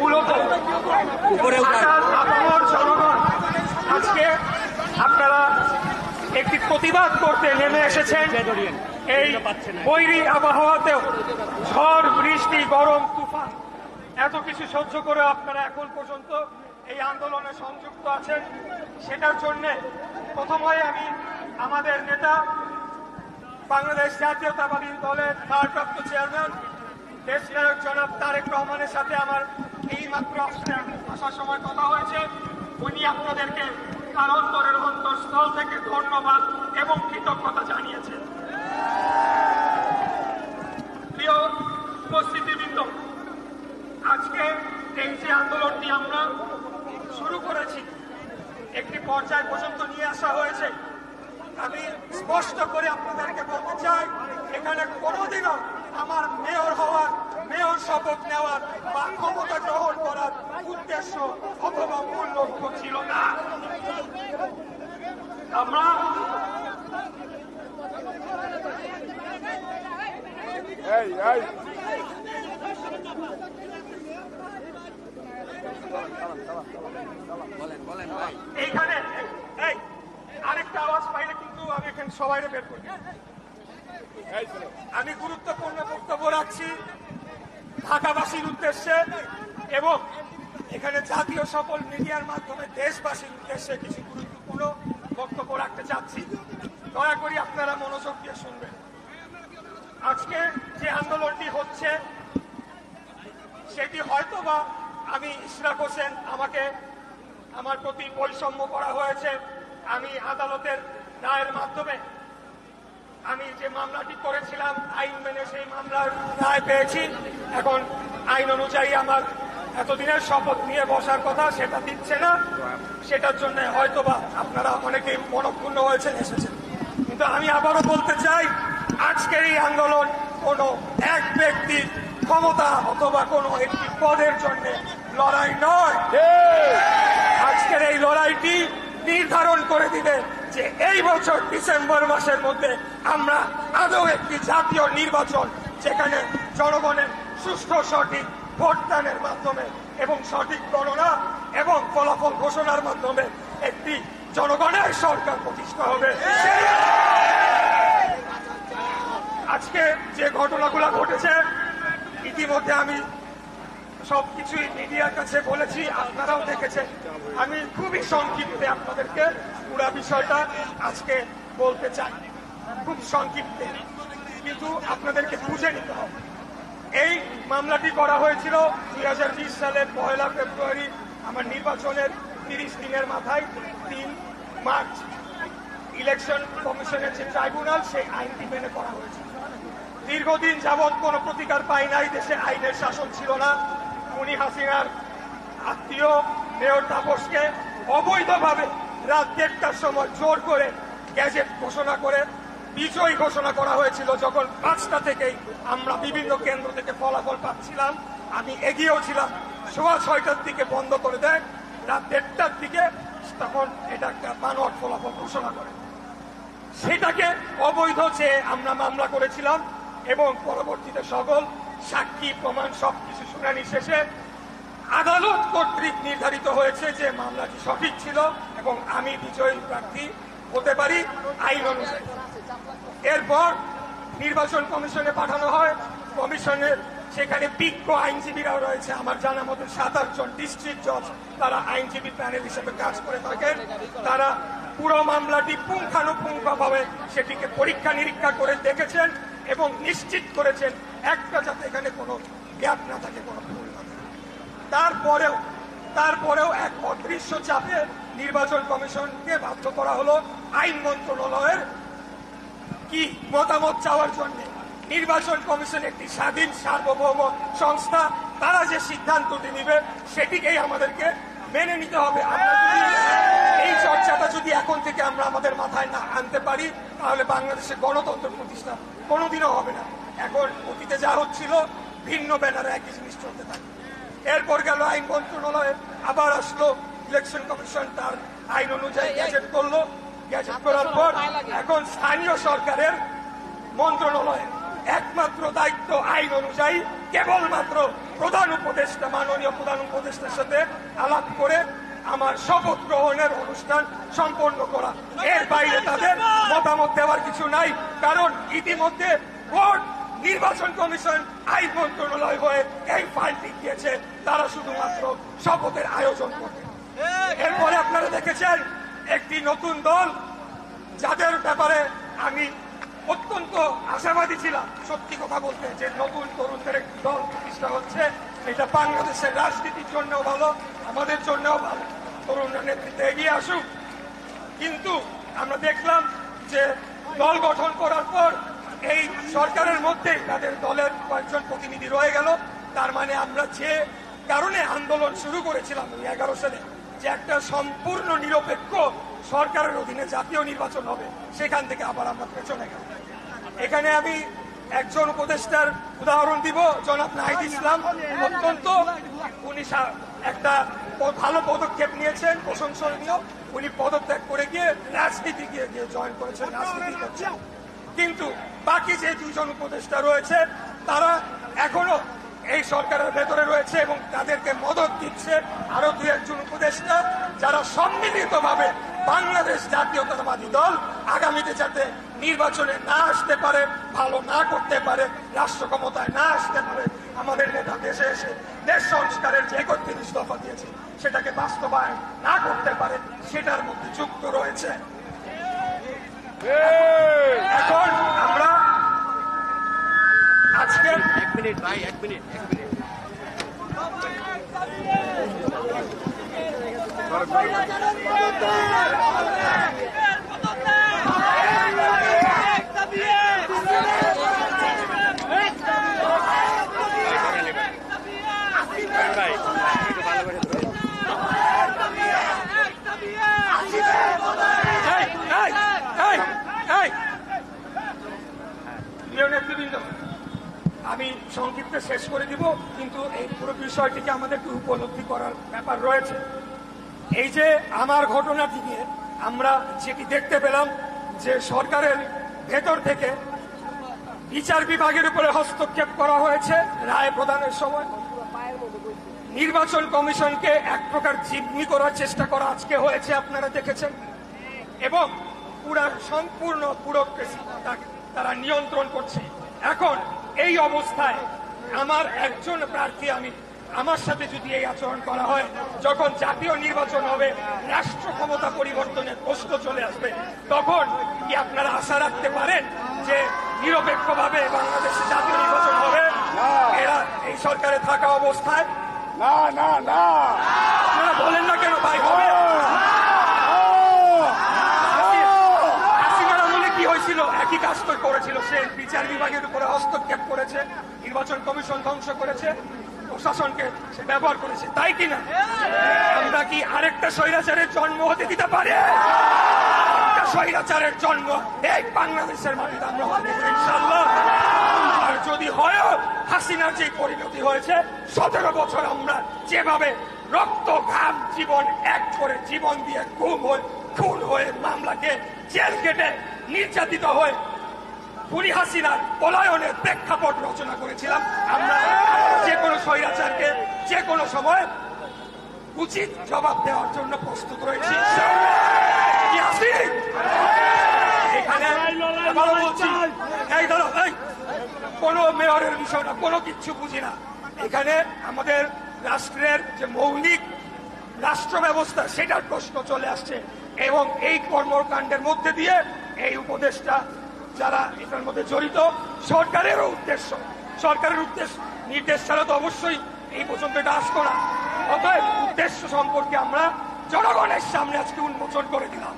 মূলত সাধারণ জনগণ আজকে আপনারা একটি প্রতিবাদ করতে নেমে এসেছেন। এই বৈরী আবহাওয়াতেও ঝড় বৃষ্টি গরম তুফান এত কিছু সহ্য করে আপনারা এখন পর্যন্ত এই আন্দোলনে সংযুক্ত আছেন। সেটার জন্য প্রথমে আমি আমাদের নেতা বাংলাদেশ জাতীয়তাবাদী দলের ভারপ্রাপ্ত চেয়ারম্যান দেশনায়ক জনাব তারেক রহমানের সাথে আমার এই মাত্র আসার সময় কথা হয়েছে। উনি আপনাদেরকে তার অন্তরের অন্তঃস্থল থেকে ধন্যবাদ এবং কৃতজ্ঞতা জানিয়েছেন। প্রিয় উপস্থিতিবৃন্দ, আজকে এই যে আন্দোলনটি আমরা শুরু করেছি একটি পর্যায় পর্যন্ত নিয়ে আসা হয়েছে। আমি স্পষ্ট করে আপনাদেরকে বলতে চাই, এখানে কোনোদিনও আমার মেয়র হওয়ার, মেয়র শপথ নেওয়ার বা ক্ষমতা গ্রহণ করার উদ্দেশ্য অথবা মূল লক্ষ্য ছিল না। আমরা এইখানে আরেকটা আওয়াজ পাইলে কিন্তু আমি এখানে সবাই বের করি। আমি গুরুত্বপূর্ণ বক্তব্য রাখছি ঢাকাবাসীর উদ্দেশ্যে এবং এখানে জাতীয় সকল মিডিয়ার মাধ্যমে দেশবাসীর উদ্দেশ্যে কিছু গুরুত্বপূর্ণ বক্তব্য রাখতে চাচ্ছি। দয়া করে আপনারা মনোযোগ দিয়ে শুনবেন। আজকে যে আন্দোলনটি হচ্ছে সেটি হয়তোবা আমি ইশরাক হোসেন, আমাকে আমার প্রতি বৈষম্য করা হয়েছে। আমি আদালতের রায়ের মাধ্যমে আমি যে মামলাটি করেছিলাম আইন মেনে সেই মামলার রায় পেয়েছি। এখন আইন অনুযায়ী আমার এতদিনের শপথ নিয়ে বসার কথা সেটা দিচ্ছে না। সেটার জন্য হয়তোবা আপনারা অনেকেই মনক্ষুণ্ণ হয়েছেন, এসেছেন। কিন্তু আমি আবারও বলতে চাই, আজকের এই আন্দোলন কোনো এক ব্যক্তির ক্ষমতা অথবা কোনো একটি পদের জন্য লড়াই নয়। আজকের এই লড়াইটি নির্ধারণ করে দিবে যে এই বছর ডিসেম্বর মাসের মধ্যে আমরা আদৌ একটি জাতীয় নির্বাচন, যেখানে জনগণের সুষ্ঠু সঠিক ভোটদানের মাধ্যমে এবং সঠিক গণনা এবং ফলাফল ঘোষণার মাধ্যমে একটি জনগণের সরকার প্রতিষ্ঠা হবে। আজকে যে ঘটনাগুলো ঘটেছে ইতিমধ্যে আমি সবকিছুই মিডিয়ার কাছে বলেছি, আপনারাও দেখেছেন। আমি খুবই সংক্ষিপ্তে আপনাদেরকে পুরো বিষয়টা আজকে বলতে চাই, খুব সংক্ষিপ্তে, কিন্তু আপনাদেরকে বুঝে নিতে হবে। এই মামলাটি করা হয়েছিল 2020 সালের 1 ফেব্রুয়ারি আমার নির্বাচনের 30 দিনের মাথায় 3 মার্চ ইলেকশন কমিশনের যে ট্রাইব্যুনাল সেই আইনটি মেনে করা হয়েছে। দীর্ঘদিন যাবৎ কোনো প্রতিকার পাই নাই, দেশে আইনের শাসন ছিল না। খুনি হাসিনার আত্মীয় মেয়র তাপসকে অবৈধভাবে রাত 1টার সময় জোর করে গ্যাজেট ঘোষণা করে বিজয়ী ঘোষণা করা হয়েছিল। যখন 5টা থেকেই আমরা বিভিন্ন কেন্দ্র থেকে ফলাফল পাচ্ছিলাম, আমি এগিয়েও ছিলাম। 6:15টার দিকে বন্ধ করে দেয়, রাত 1টার দিকে তখন এটা একটা বানোয়াট ফলাফল ঘোষণা করে। সেটাকে অবৈধ চেয়ে আমরা মামলা করেছিলাম এবং পরবর্তীতে সকল সাক্ষী প্রমাণ সবকিছু শুনানি শেষে আদালত কর্তৃক নির্ধারিত হয়েছে যে মামলাটি সঠিক ছিল এবং আমি বিজয়ী প্রার্থী হতে পারি আইন অনুযায়ী। এরপর নির্বাচন কমিশনে পাঠানো হয়। কমিশনের সেখানে বিজ্ঞ আইনজীবীরাও রয়েছে, আমার জানা মতো 7-8 জন ডিস্ট্রিক্ট জজ তারা আইনজীবী প্যানেল হিসেবে কাজ করে থাকেন। তারা পুরো মামলাটি পুঙ্খানুপুঙ্খভাবে সেটিকে পরীক্ষা নিরীক্ষা করে দেখেছেন এবং নিশ্চিত করেছেন একটা যাতে এখানে কোনো গ্যাপ না থাকে, কোনো ভুল না থাকে। তারপরেও এক অদৃশ্য চাপে নির্বাচন কমিশনকে বাধ্য করা হলো আইন মন্ত্রণালয়ের কি মতামত চাওয়ার জন্য। নির্বাচন কমিশন একটি স্বাধীন সার্বভৌম সংস্থা, তারা যে সিদ্ধান্তটি নিবে সেটিকেই আমাদেরকে মেনে নিতে হবে। আমরা যদি এই চর্চাটা যদি এখন থেকে আমরা আমাদের মাথায় না আনতে পারি তাহলে বাংলাদেশে গণতন্ত্র প্রতিষ্ঠা কোনোদিনও হবে না। এখন অতীতে যা হচ্ছিল ভিন্ন ব্যানারে একই জিনিস চলতে থাকে। এরপর গেল আইন মন্ত্রণালয়ে, আবার আসলো ইলেকশন কমিশন, তার আইন অনুযায়ী গ্যাজেট করলো। গ্যাজেট করার পর এখন স্থানীয় সরকারের মন্ত্রণালয়ের একমাত্র দায়িত্ব আইন অনুযায়ী কেবলমাত্র প্রধান উপদেষ্টা, মাননীয় প্রধান উপদেষ্টার সাথে আলাপ করে আমার শপথ গ্রহণের অনুষ্ঠান সম্পন্ন করা। এর বাইরে তাদের মতামত দেওয়ার কিছু নাই, কারণ ইতিমধ্যে বোর্ড, নির্বাচন কমিশন, আইন মন্ত্রণালয় হয়ে এই ফাইলটি দিয়েছে। তারা শুধুমাত্র শপথের আয়োজন করবে। এরপরে আপনারা দেখেছেন একটি নতুন দল, যাদের ব্যাপারে আমি অত্যন্ত আশাবাদী ছিলাম, সত্যি কথা বলতে, যে নতুন তরুণদের একটি দল প্রতিষ্ঠা হচ্ছে। এটা বাংলাদেশের রাজনীতির জন্যও ভালো, আমাদের জন্যও ভালো। তরুণরা নেতৃত্বে এগিয়ে আসুক। কিন্তু আমরা দেখলাম যে দল গঠন করার পর এই সরকারের মধ্যে তাদের দলের কয়েকজন প্রতিনিধি রয়ে গেল। তার মানে আমরা যে কারণে আন্দোলন শুরু করেছিলাম 2011 সালে, যে একটা সম্পূর্ণ নিরপেক্ষ সরকারের অধীনে জাতীয় নির্বাচন হবে, সেখান থেকে আবার আমরা পেছনে গেলাম। এখানে আমি একজন উপদেষ্টার উদাহরণ দিব, জনাব নাহিদ ইসলাম। অত্যন্ত উনি একটা ভালো পদক্ষেপ নিয়েছেন, প্রশংসনীয়। উনি পদত্যাগ করে গিয়ে রাজনীতি গিয়ে জয়েন করেছেন, রাজনীতি করছেন। কিন্তু বাকি যে দুজন উপদেষ্টা রয়েছে তারা এখনো এই সরকারের ভেতরে রয়েছে এবং তাদেরকে মদত দিচ্ছে আরো দুই একজন উপদেষ্টা, যারা সম্মিলিতভাবে বাংলাদেশ জাতীয়তাবাদী দল আগামীতে যাতে নির্বাচনে না আসতে পারে, ভালো না করতে পারে, রাষ্ট্র ক্ষমতায় না আসতে পারে, আমাদের নেতা দেশে এসে দেশ সংস্কারের যে 31 দফা দিয়েছে সেটাকে বাস্তবায়ন না করতে পারে, সেটার মধ্যে যুক্ত রয়েছে। এখন আমরা আজকে এক মিনিট নেতৃবৃন্দ, আমি সংক্ষিপ্ত শেষ করে দিব, কিন্তু এই পুরো বিষয়টিকে আমাদের একটু উপলব্ধি করার ব্যাপার রয়েছে। এই যে আমার ঘটনাটি নিয়ে আমরা যেটি দেখতে পেলাম, যে সরকারের ভেতর থেকে বিচার বিভাগের উপরে হস্তক্ষেপ করা হয়েছে রায় প্রদানের সময়, নির্বাচন কমিশনকে এক প্রকার জিম্মি করার চেষ্টা করা আজকে হয়েছে, আপনারা দেখেছেন। এবং সম্পূর্ণ ব্যুরোক্রেসি তারা নিয়ন্ত্রণ করছে। এখন এই অবস্থায় আমার একজন প্রার্থী, আমার সাথে যদি এই আচরণ করা হয়, যখন জাতীয় নির্বাচন হবে, রাষ্ট্র ক্ষমতা পরিবর্তনের প্রশ্ন চলে আসবে, তখন কি আপনারা আশা রাখতে পারেন যে নিরপেক্ষভাবে বাংলাদেশে জাতীয় নির্বাচন হবে? এরা এই সরকারে থাকা অবস্থায় না না না, আপনারা বলেন না কেন ভাই? হবে? হাসিনার আমলে কি হয়েছিল? একই কাজ তো করেছিল। সে বিচার বিভাগের উপরে হস্তক্ষেপ করেছে, নির্বাচন কমিশন ধ্বংস করেছে, প্রশাসনকে সে ব্যবহার করেছে, তাই কিনা? আমরা কি আরেকটা স্বৈরাচারের জন্ম হতে দিতে পারি? স্বৈরাচারের জন্ম এই বাংলাদেশের মাটিতে আমরা হতে দেব ইনশাআল্লাহ। আর যদি হয় হাসিনার যে পরিণতি হয়েছে, 17 বছর আমরা যেভাবে রক্ত ঘাম জীবন এক করে জীবন দিয়ে খুন হয়ে মামলাকে জেল কেটে নির্যাতিত হয়ে খুনি হাসিনার পলায়নের প্রেক্ষাপট রচনা করেছিলাম, আমরা যে কোনো স্বৈরাচারকে যে কোনো সময় উচিত জবাব দেওয়ার জন্য প্রস্তুত রয়েছি। এখানে বলছি, কোন মেয়রের বিষয় না, কোনো কিচ্ছু বুঝি না। এখানে আমাদের রাষ্ট্রের যে মৌলিক রাষ্ট্র ব্যবস্থা, সেটার প্রশ্ন চলে আসছে। এবং এই কর্মকাণ্ডের মধ্যে দিয়ে এই উপদেষ্টা যারা এটার মধ্যে জড়িত, সরকারের নির্দেশ ছাড়া তো অবশ্যই এই পর্যন্ত এটা আসতো না। অতএব উদ্দেশ্য সম্পর্কে আমরা জনগণের সামনে আজকে উন্মোচন করে দিলাম।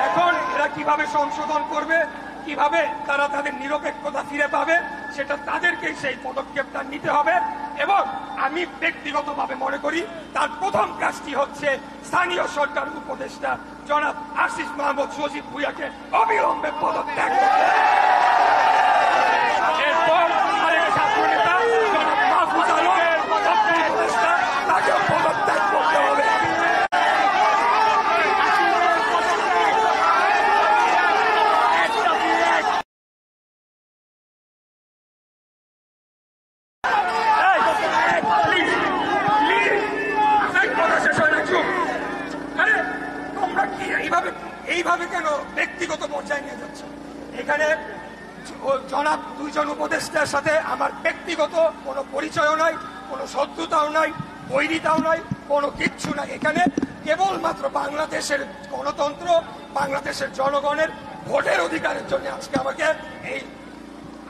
এখন এরা কিভাবে সংশোধন করবে, কিভাবে তারা তাদের নিরপেক্ষতা ফিরে পাবে, সেটা তাদেরকেই সেই পদক্ষেপটা নিতে হবে। এবং আমি ব্যক্তিগতভাবে মনে করি তার প্রথম কাজটি হচ্ছে স্থানীয় সরকার উপদেষ্টা জনাব আসিফ মাহমুদ সজীব ভুঁইয়াকে অবিলম্বে পদত্যাগ করতে হবে। এরপর আরেক ছাত্র নেতা জনাব মাহফুজ আলম উপদেষ্টা, তাকেও পদত্যাগ করতে হবে। এইভাবে কেন ব্যক্তিগত পর্যায়ে নিয়ে যাচ্ছে? এখানে জনাব দুইজন উপদেষ্টার সাথে আমার ব্যক্তিগত কোনো পরিচয়ও নাই, কোনো শত্রুতাও নাই, বৈরিতাও নাই, কোনো কিচ্ছু নাই। এখানে কেবলমাত্র বাংলাদেশের গণতন্ত্র, বাংলাদেশের জনগণের ভোটের অধিকারের জন্য আজকে আমাকে এই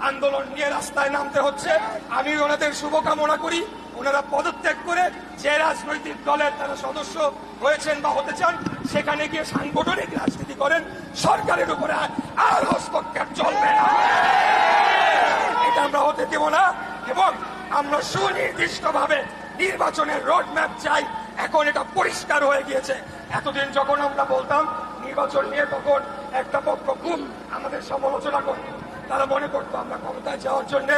আন্দোলন নিয়ে রাস্তায় নামতে হচ্ছে। আমি ওনাদের শুভকামনা করি। ওনারা পদত্যাগ করে যে রাজনৈতিক দলের তারা সদস্য হয়েছেন বা হতে চান সেখানে গিয়ে সাংগঠনিক রাজনীতি করেন। সরকারের উপরে আর হস্তক্ষেপ চলবে না, এটা আমরা হতে দেব না। এবং আমরা সুনির্দিষ্টভাবে নির্বাচনের রোডম্যাপ চাই। এখন এটা পরিষ্কার হয়ে গিয়েছে। এতদিন যখন আমরা বলতাম নির্বাচন নিয়ে, তখন একটা পক্ষ খুব আমাদের সমালোচনা করত। তারা মনে করতো আমরা ক্ষমতায় যাওয়ার জন্য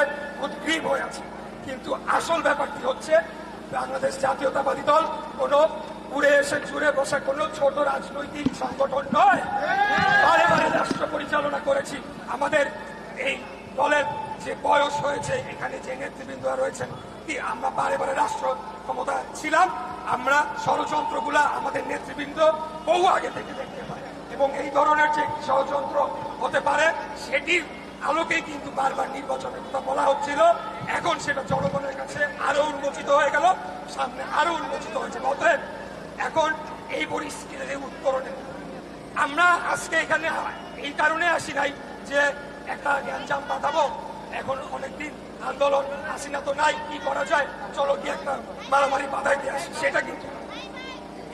উদ্গ্রীব হয়ে আছি। কিন্তু আসল ব্যাপারটি হচ্ছে বাংলাদেশ জাতীয়তাবাদী দল কোনো উড়ে এসে জুড়ে বসে কোনো ছোট রাজনৈতিক সংগঠন নয়। বারে বারে রাষ্ট্র পরিচালনা করেছি। আমাদের এই দলের যে বয়স হয়েছে, এখানে যে নেতৃবৃন্দরা রয়েছেন, আমরা বারে বারে রাষ্ট্র ক্ষমতা ছিলাম। আমরা ষড়যন্ত্রগুলা আমাদের নেতৃবৃন্দ বহু আগে থেকে দেখতে পাই এবং এই ধরনের যে ষড়যন্ত্র হতে পারে সেটির আলোকেই কিন্তু বারবার নির্বাচনের কথা বলা হচ্ছিল। এখন সেটা জনগণের কাছে আরো উন্মোচিত হয়ে গেল, সামনে আরো উন্মোচিত হয়েছে। অতএব এখন এই পরিস্থিতির উত্তরণে আমরা আজকে এখানে এই কারণে আসি নাই যে একটা গ্যাঞ্জাম বাঁধাবো, এখন অনেকদিন আন্দোলন হাসিনা তো নাই, কি করা যায়, চলো গিয়ে একটা মারামারি বাধাই দিয়ে আসি, সেটা কিন্তু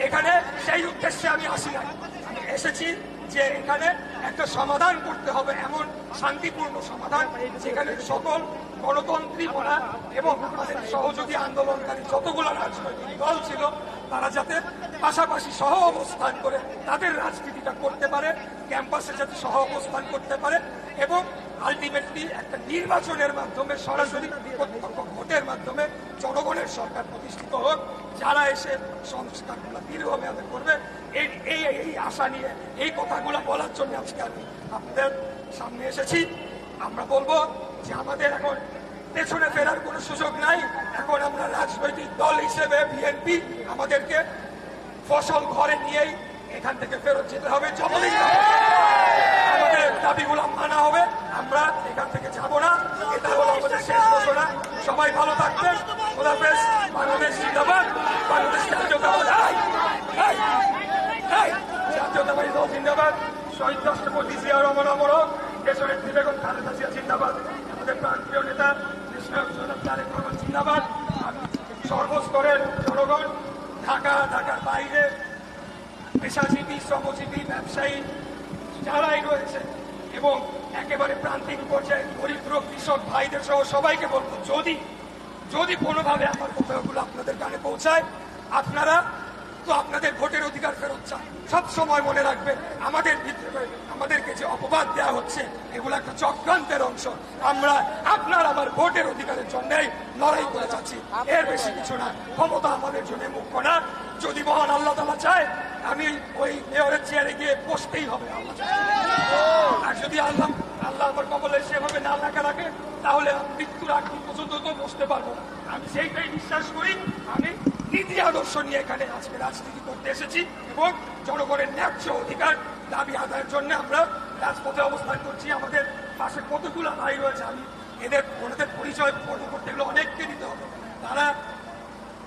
এখানে সেই উদ্দেশ্যে আমি আসি নাই। আমি এসেছি যে এখানে একটা সমাধান করতে হবে, এমন শান্তিপূর্ণ সমাধান যেখানে সকল গণতন্ত্রী বলা এবং আমাদের সহযোগী আন্দোলনকারী যতগুলো রাজনৈতিক দল ছিল তারা যাতে পাশাপাশি সহ অবস্থান করে তাদের রাজনীতিটা করতে পারে, ক্যাম্পাসে যাতে সহ অবস্থান করতে পারে এবং আলটিমেটলি একটা নির্বাচনের মাধ্যমে সরাসরি প্রত্যক্ষ ভোটের মাধ্যমে জনগণের সরকার প্রতিষ্ঠিত হোক, যারা এসে সংস্কারগুলো দীর্ঘমেয়াদে করবে। এই আশা নিয়ে এই কথাগুলো বলার জন্য আজকে আমি আপনাদের সামনে এসেছি। আমরা বলবো যে আমাদের এখন পেছনে ফেরার কোনো সুযোগ নাই। এখন আমরা রাজনৈতিক দল হিসেবে বিএনপি আমাদেরকে ফসল ঘরে নিয়েই এখান থেকে ফেরত যেতে হবে। যতদিন আমাদের দাবিগুলো মানা হবে আমরা এখান থেকে যাব না। এটা হলো আমাদের শেষ ঘোষণা। সবাই ভালো থাকবেন। খোদাফেজ। বাংলাদেশ জিন্দাবাদ। বাংলাদেশ জাতীয়তাবাদী জাতীয়তাবাদী দল জিন্দাবাদ। শহীদ রাষ্ট্রপতি জিয়া রহমান অমর হোক। দেশনেত্রী বেগম খালেদা জিয়া জিন্দাবাদ। আমাদের প্রান্তীয় নেতা তারেক রহমান জিন্দাবাদ। সর্বস্তরের জনগণ, ঢাকার বাইরে পেশাজীবী, শ্রমজীবী, ব্যবসায়ী যারাই রয়েছে এবং একেবারে প্রান্তিক পর্যায়ে দরিদ্র কৃষক ভাইদের সহ সবাইকে বলবো, যদি কোনোভাবে আমার কথাগুলো আপনাদের কানে পৌঁছায়, আপনারা তো আপনাদের ভোটের অধিকার ফেরত চান। সব সময় মনে রাখবেন আমাদেরকে যে অপবাদ দেওয়া হচ্ছে এগুলো একটা চক্রান্তের অংশ। আমরা আপনার আমার ভোটের অধিকারের জন্যই লড়াই করে যাচ্ছি, এর বেশি কিছু না। ক্ষমতা আমাদের জন্য মুখ্য না। যদি মহান আল্লাহ তাআলা চায় আমি ওই মেয়রের চেয়ারে গিয়ে বসতেই হবে আল্লাহ। আর যদি আল্লাহ আমার কবলে সেভাবে না লেখা রাখে তাহলে মৃত্যুর আগ পর্যন্ত তো বসতে পারবো না। আমি সেইটাই বিশ্বাস করি। আমি নীতি আদর্শ নিয়ে এখানে আজকে রাজনীতি করতে এসেছি এবং জনগণের ন্যায্য অধিকার দাবি আদায়ের জন্য আমরা রাজপথে অবস্থান করছি। আমাদের পাশে কতগুলো ভাই রয়েছে, আমি ওনাদের পরিচয় করতে গেলে অনেককে দিতে হবে। তারা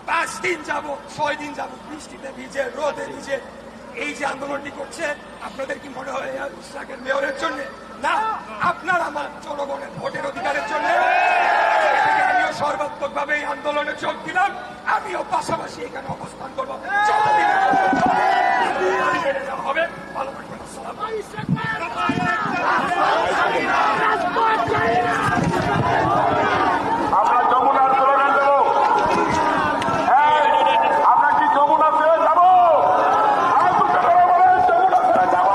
5 দিন যাব, 6 দিন যাব, বৃষ্টিতে ভিজে, রোদে ভিজে এই যে আন্দোলনটি করছে, আপনাদের কি মনে হয় ইশরাকের মেয়রের জন্য? না, আপনার আমার জনগণের ভোটের অধিকারের জন্য। আমিও সর্বাত্মক ভাবে এই আন্দোলনে যোগ দিলাম। আমিও পাশাপাশি এখানে অবস্থান করবো যতদিন হবে। ভালো থাকবেন। আমরা যমুনার স্লোগান দেবো। আমরা কি যমুনা ফেরত যাবো? যমুনা ফেরত যাবো।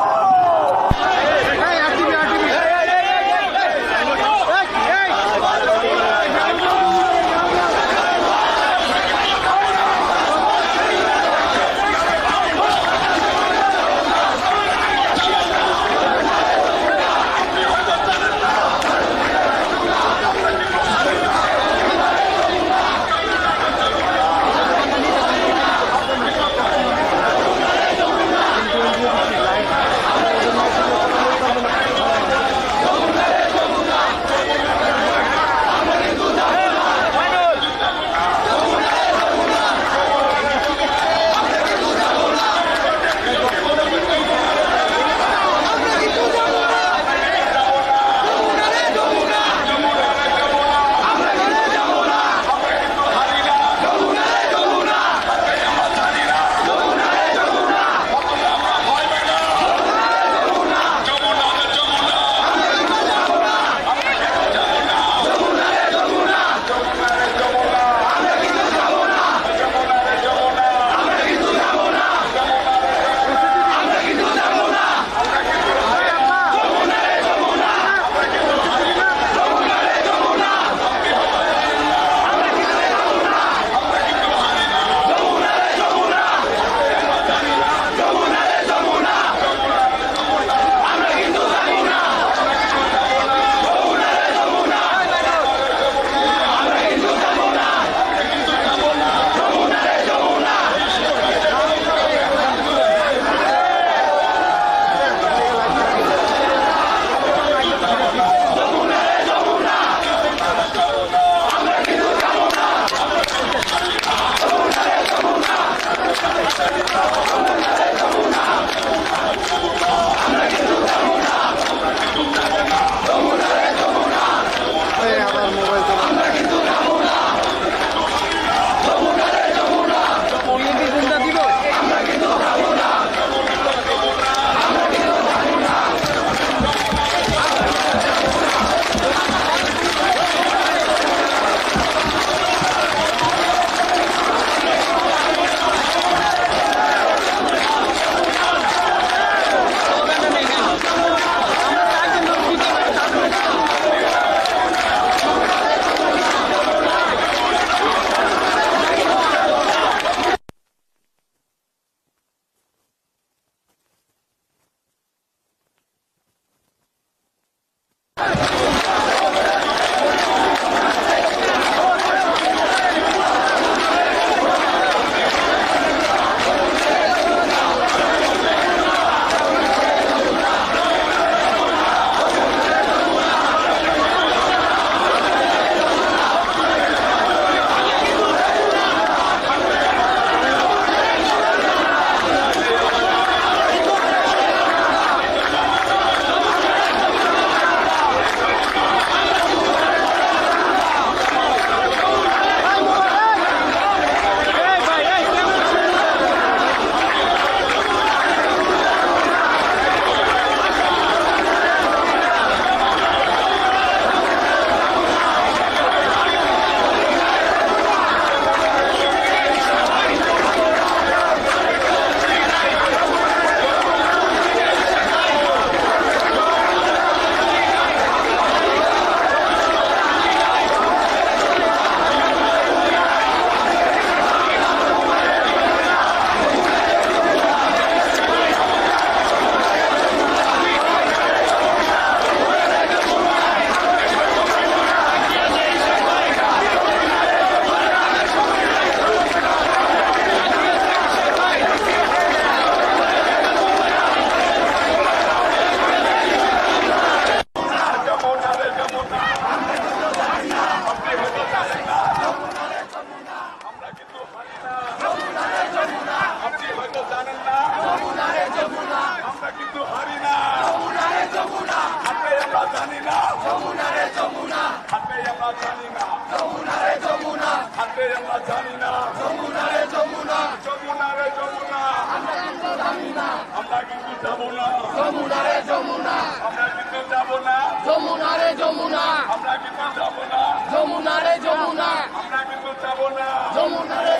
জানি না যমুনা রে যমুনা হাতে আমরা জানি না যমুনা রে যমুনা যমুনা রে যমুনা আমরা কিন্তু যাবো না যমুনা রে যমুনা আমরা কিন্তু যাবো না যমুনা রে যমুনা আমরা কিন্তু যাবো না যমুনা রে যমুনা আমরা কিন্তু যাবো না যমুনা রে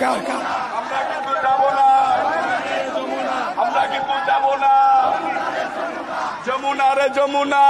আমরা কিন্তু যাবো না আমরা কিন্তু যাবো না যমুনা রে যমুনা